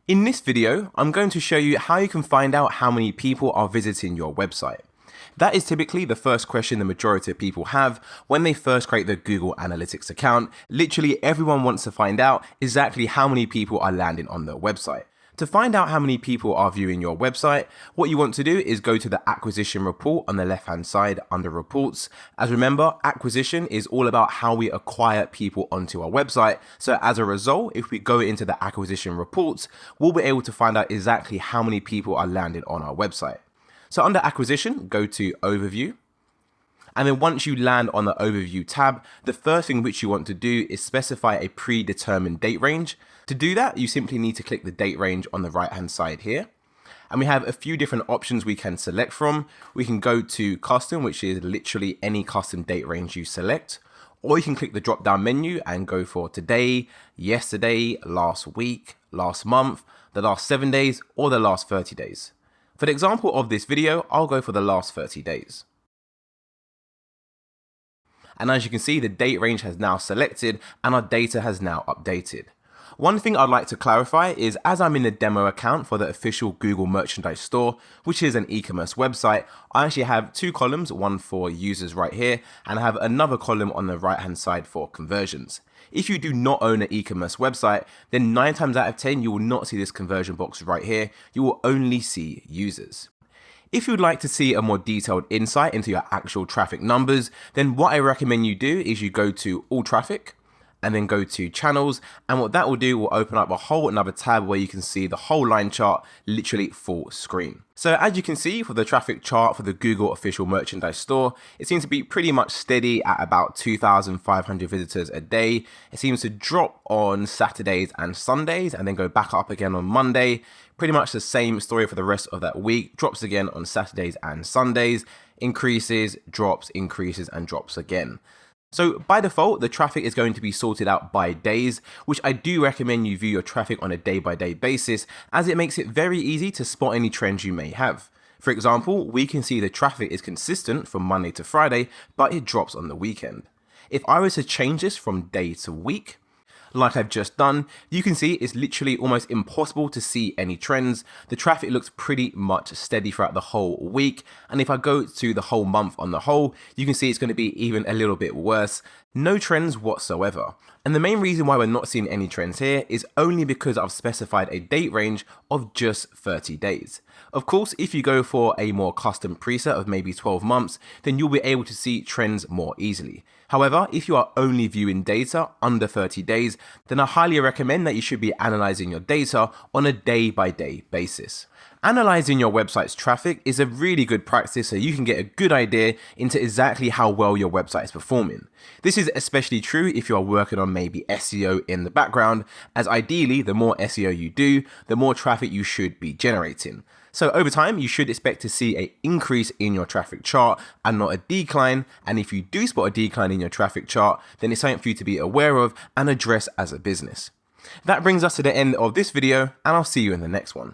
In this video, I'm going to show you how you can find out how many people are visiting your website. That is typically the first question the majority of people have when they first create their Google Analytics account. Literally everyone wants to find out exactly how many people are landing on their website. To find out how many people are viewing your website, what you want to do is go to the acquisition report on the left hand side under reports. As remember, acquisition is all about how we acquire people onto our website. So as a result, if we go into the acquisition reports, we'll be able to find out exactly how many people are landing on our website. So under acquisition, go to overview. And then once you land on the overview tab, the first thing which you want to do is specify a predetermined date range. To do that, you simply need to click the date range on the right hand side here. And we have a few different options we can select from. We can go to custom, which is literally any custom date range you select. Or you can click the drop down menu and go for today, yesterday, last week, last month, the last 7 days, or the last 30 days. For the example of this video, I'll go for the last 30 days. And as you can see, the date range has now selected and our data has now updated. One thing I'd like to clarify is as I'm in the demo account for the official Google merchandise store, which is an e-commerce website, I actually have two columns, one for users right here, and I have another column on the right hand side for conversions. If you do not own an e-commerce website, then 9 times out of 10, you will not see this conversion box right here. You will only see users. If you'd like to see a more detailed insight into your actual traffic numbers, then what I recommend you do is you go to all traffic and then go to channels. And what that will do will open up a whole another tab where you can see the whole line chart literally full screen. So as you can see for the traffic chart for the Google official merchandise store, it seems to be pretty much steady at about 2,500 visitors a day. It seems to drop on Saturdays and Sundays and then go back up again on Monday. Pretty much the same story for the rest of that week. Drops again on Saturdays and Sundays, increases, drops, increases, and drops again. So by default, the traffic is going to be sorted out by days, which I do recommend you view your traffic on a day-by-day basis, as it makes it very easy to spot any trends you may have. For example, we can see the traffic is consistent from Monday to Friday, but it drops on the weekend. If I was to change this from day to week, like I've just done, you can see it's literally almost impossible to see any trends. The traffic looks pretty much steady throughout the whole week. And if I go to the whole month on the whole, you can see it's going to be even a little bit worse. No trends whatsoever. And the main reason why we're not seeing any trends here is only because I've specified a date range of just 30 days. Of course, if you go for a more custom preset of maybe 12 months, then you'll be able to see trends more easily. However, if you are only viewing data under 30 days, then I highly recommend that you should be analyzing your data on a day-by-day basis. Analyzing your website's traffic is a really good practice so you can get a good idea into exactly how well your website is performing. This is especially true if you are working on maybe SEO in the background, as ideally the more SEO you do, the more traffic you should be generating. So over time, you should expect to see an increase in your traffic chart and not a decline. And if you do spot a decline in your traffic chart, then it's something for you to be aware of and address as a business. That brings us to the end of this video, and I'll see you in the next one.